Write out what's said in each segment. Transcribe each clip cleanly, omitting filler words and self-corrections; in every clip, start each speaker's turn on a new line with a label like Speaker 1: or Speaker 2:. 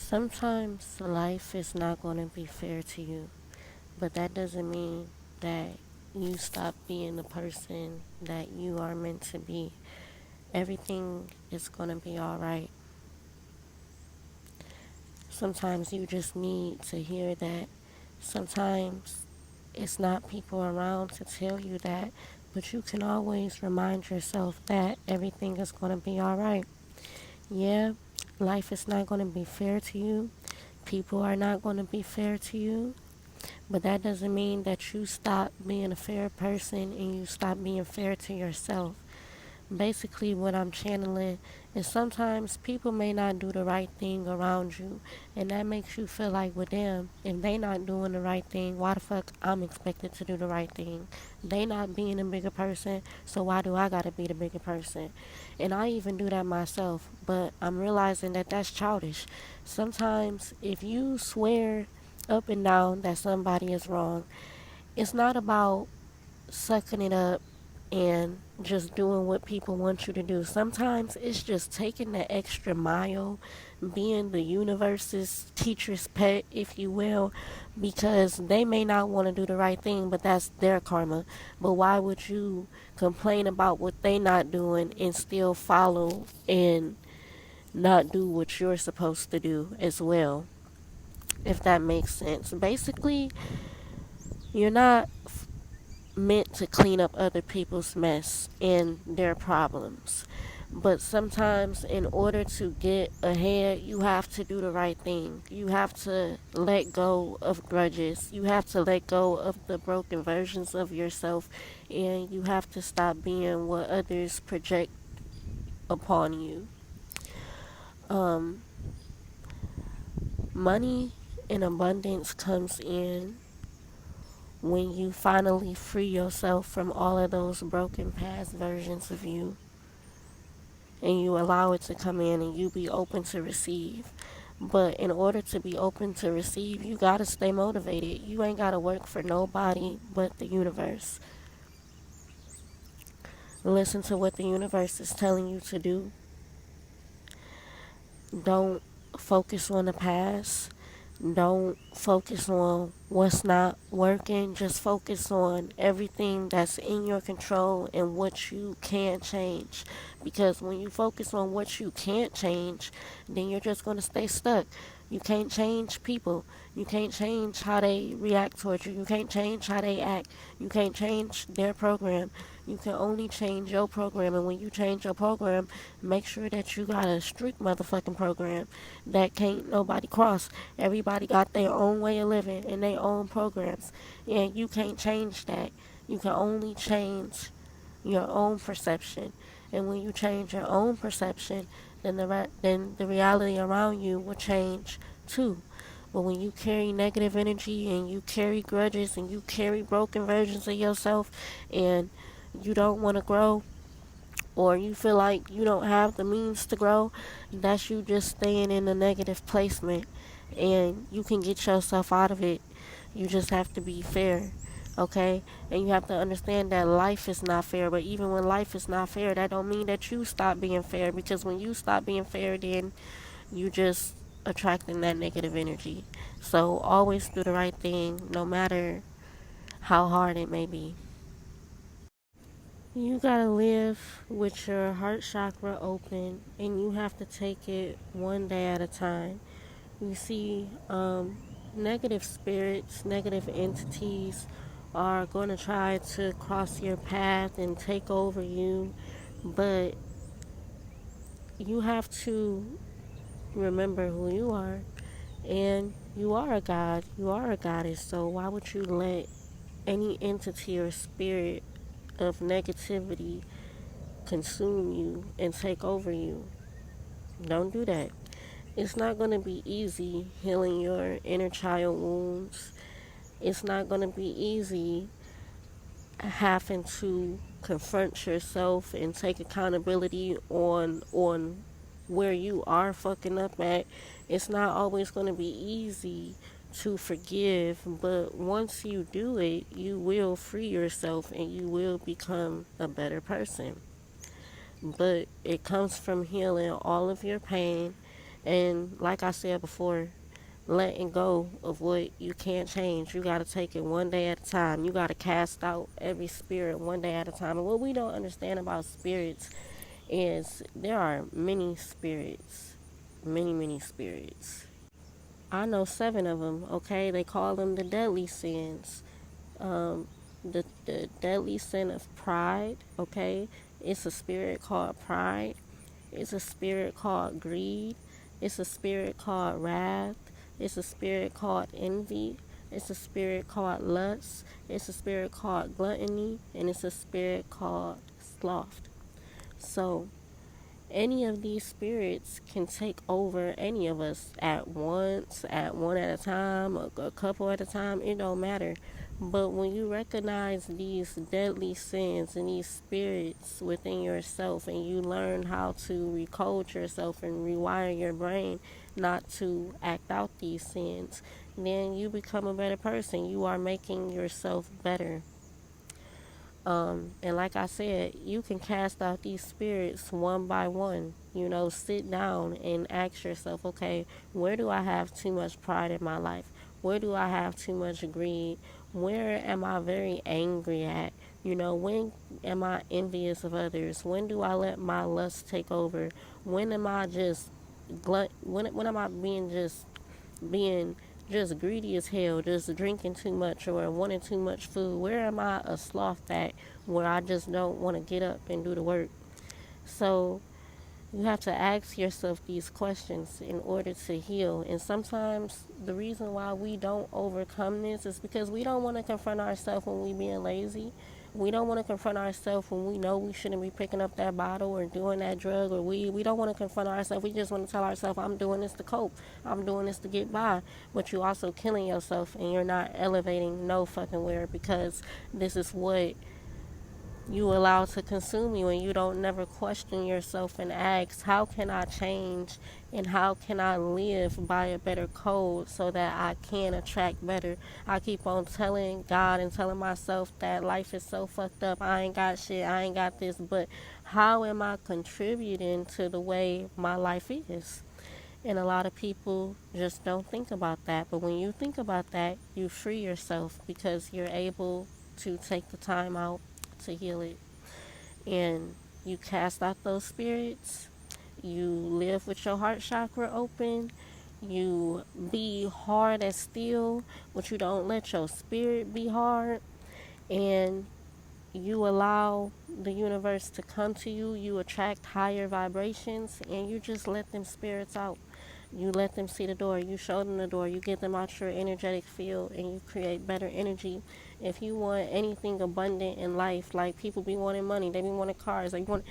Speaker 1: Sometimes life is not going to be fair to you, but that doesn't mean that you stop being the person that you are meant to be. Everything is going to be alright. Sometimes you just need to hear that. Sometimes it's not people around to tell you that, but you can always remind yourself that everything is going to be alright. Yeah, life is not going to be fair to you. People are not going to be fair to you. But that doesn't mean that you stop being a fair person and you stop being fair to yourself. Basically, what I'm channeling is sometimes people may not do the right thing around you, and that makes you feel like, well, damn, if they not doing the right thing, why the fuck I'm expected to do the right thing? They not being a bigger person, so why do I gotta be the bigger person? And I even do that myself, but I'm realizing that that's childish. Sometimes, if you swear up and down that somebody is wrong, it's not about sucking it up and just doing what people want you to do. Sometimes it's just taking the extra mile, being the universe's teacher's pet, if you will, because they may not want to do the right thing, but that's their karma. But why would you complain about what they not doing and still follow and not do what you're supposed to do as well? If that makes sense. Basically, you're not meant to clean up other people's mess and their problems. But sometimes, in order to get ahead, you have to do the right thing. You have to let go of grudges. You have to let go of the broken versions of yourself. And you have to stop being what others project upon you. Um, Money in abundance comes in when you finally free yourself from all of those broken past versions of you and you allow it to come in and you be open to receive. But in order to be open to receive, you gotta stay motivated. You ain't gotta work for nobody but the universe. Listen to what the universe is telling you to do. Don't focus on the past. Don't focus on what's not working. Just focus on everything that's in your control and what you can change. Because when you focus on what you can't change, then you're just going to stay stuck. You can't change people. You can't change how they react towards you. You can't change how they act. You can't change their program. You can only change your program. And when you change your program, make sure that you got a strict motherfucking program that can't nobody cross. Everybody got their own way of living and their own programs. And you can't change that. You can only change your own perception. And when you change your own perception, then the reality around you will change too. But when you carry negative energy and you carry grudges and you carry broken versions of yourself and you don't want to grow, or you feel like you don't have the means to grow, that's you just staying in a negative placement. And you can get yourself out of it. You just have to be fair, okay? And you have to understand that life is not fair. But even when life is not fair, that don't mean that you stop being fair. Because when you stop being fair, then you just attracting that negative energy. So always do the right thing, no matter how hard it may be. You gotta live with your heart chakra open, and you have to take it one day at a time. You see, negative spirits, negative entities are going to try to cross your path and take over you, but you have to remember who you are, and you are a god, you are a goddess, so why would you let any entity or spirit of negativity consume you and take over you? Don't do that. It's not going to be easy healing your inner child wounds. It's not going to be easy having to confront yourself and take accountability on where you are fucking up at. It's not always going to be easy to forgive, but once you do it, you will free yourself and you will become a better person. But it comes from healing all of your pain, And like I said before, letting go of what you can't change. You got to take it one day at a time. You got to cast out every spirit one day at a time. And what we don't understand about spirits is there are many spirits, many spirits. I know 7 of them, okay? They call them the deadly sins. Um, the deadly sin of pride, okay? It's a spirit called pride. It's a spirit called greed. It's a spirit called wrath. It's a spirit called envy. It's a spirit called lust. It's a spirit called gluttony. And it's a spirit called sloth. So, any of these spirits can take over any of us at once, at one at a time, a couple at a time, it don't matter. But when you recognize these deadly sins and these spirits within yourself, and you learn how to recode yourself and rewire your brain not to act out these sins, then you become a better person. You are making yourself better. And like I said, you can cast out these spirits one by one. You know, sit down and ask yourself, okay, where do I have too much pride in my life? Where do I have too much greed? Where am I very angry at? You know, when am I envious of others? When do I let my lust take over? When am I just when am I being just greedy as hell, just drinking too much or wanting too much food? Where am I a sloth at where I just don't want to get up and do the work? So you have to ask yourself these questions in order to heal. And sometimes the reason why we don't overcome this is because we don't want to confront ourselves when we being lazy. We don't want to confront ourselves when we know we shouldn't be picking up that bottle or doing that drug or weed. We don't want to confront ourselves. We just want to tell ourselves, I'm doing this to cope. I'm doing this to get by. But you also killing yourself and you're not elevating no fucking where, because this is what you allow to consume you, and you don't never question yourself and ask, how can I change and how can I live by a better code so that I can attract better? I keep on telling God and telling myself that life is so fucked up, I ain't got shit, I ain't got this, but how am I contributing to the way my life is? And a lot of people just don't think about that. But when you think about that, you free yourself because you're able to take the time out to heal it. And you cast out those spirits. You live with your heart chakra open. You be hard as steel, but you don't let your spirit be hard. And you allow the universe to come to you. You attract higher vibrations, and you just let them spirits out. You let them see the door. You show them the door. You get them out your energetic field, and you create better energy. If you want anything abundant in life, like people be wanting money, they be wanting cars, they want.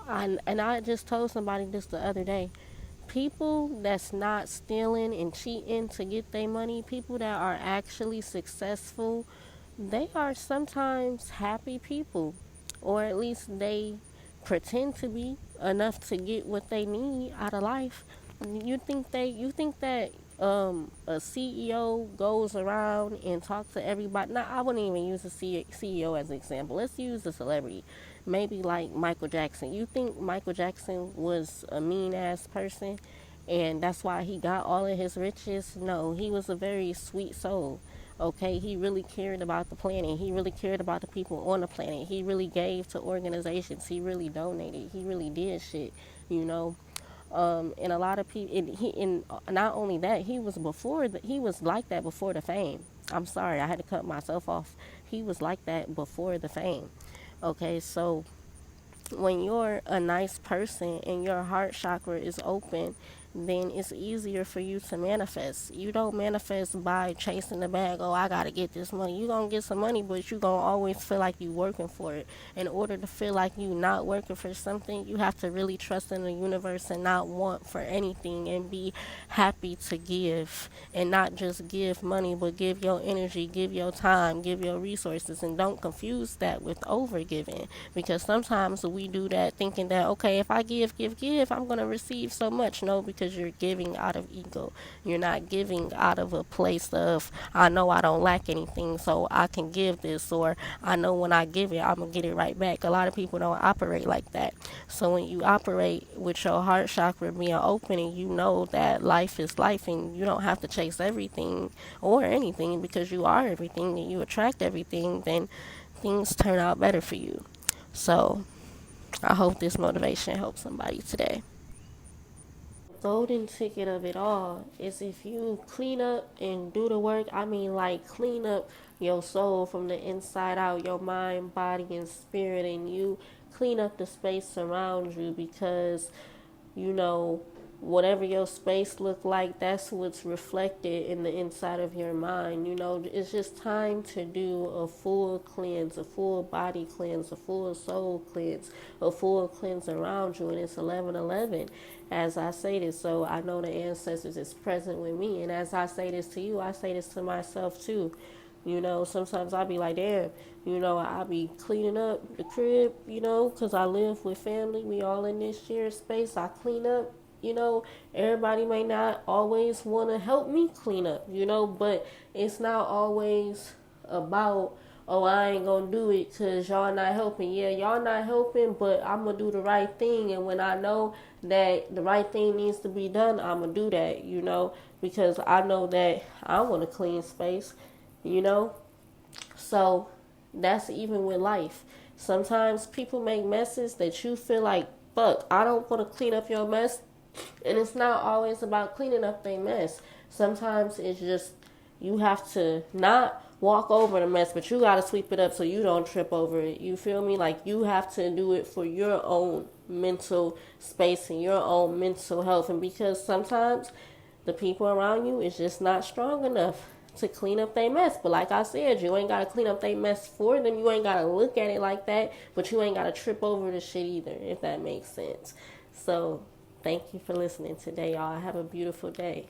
Speaker 1: And I just told somebody this the other day. People that's not stealing and cheating to get their money, people that are actually successful, they are sometimes happy people, or at least they pretend to be enough to get what they need out of life. You think that a CEO goes around and talks to everybody? Now, I wouldn't even use a CEO as an example. Let's use a celebrity, maybe like Michael Jackson. You think Michael Jackson was a mean ass person and that's why he got all of his riches? No, he was a very sweet soul. Okay, he really cared about the planet. He really cared about the people on the planet. He really gave to organizations. He really donated. He really did shit, you know. And a lot of people, and not only that, he was like that before the fame. I'm sorry, I had to cut myself off. He was like that before the fame. Okay, so when you're a nice person and your heart chakra is open, then it's easier for you to manifest. You don't manifest by chasing the bag. Oh, I gotta get this money. You gonna get some money, but you gonna always feel like you working for it. In order to feel like you not working for something, you have to really trust in the universe and not want for anything, and be happy to give, and not just give money, but give your energy, give your time, give your resources, and don't confuse that with over giving, because sometimes we do that thinking that, okay, if I give, I'm gonna receive so much. No, because because you're giving out of ego. You're not giving out of a place of, I know I don't lack anything, so I can give this, or I know when I give it, I'm going to get it right back. A lot of people don't operate like that. So when you operate with your heart chakra being open and you know that life is life and you don't have to chase everything or anything because you are everything and you attract everything, then things turn out better for you. So I hope this motivation helps somebody today. Golden ticket of it all is if you clean up and do the work. I mean, like, clean up your soul from the inside out, your mind, body, and spirit, and you clean up the space around you, because you know, whatever your space look like, that's what's reflected in the inside of your mind. It's just time to do a full cleanse, a full body cleanse, a full soul cleanse, a full cleanse around you. And it's 11:11 as I say this, so I know the ancestors is present with me. And as I say this to you, I say this to myself too. Sometimes I be like, damn, I be cleaning up the crib, because I live with family. We all in this shared space. I clean up, everybody may not always want to help me clean up, but it's not always about, oh, I ain't gonna do it because y'all not helping. Yeah, y'all not helping, but I'm gonna do the right thing. And when I know that the right thing needs to be done, I'm gonna do that, because I know that I want a clean space, you know? So that's even with life. Sometimes people make messes that you feel like, fuck, I don't want to clean up your mess. And it's not always about cleaning up their mess. Sometimes it's just you have to not walk over the mess, but you got to sweep it up so you don't trip over it. You feel me? Like, you have to do it for your own mental space and your own mental health. And because sometimes the people around you is just not strong enough to clean up their mess. But like I said, you ain't got to clean up their mess for them. You ain't got to look at it like that, but you ain't got to trip over the shit either, if that makes sense. So thank you for listening today, y'all. Have a beautiful day.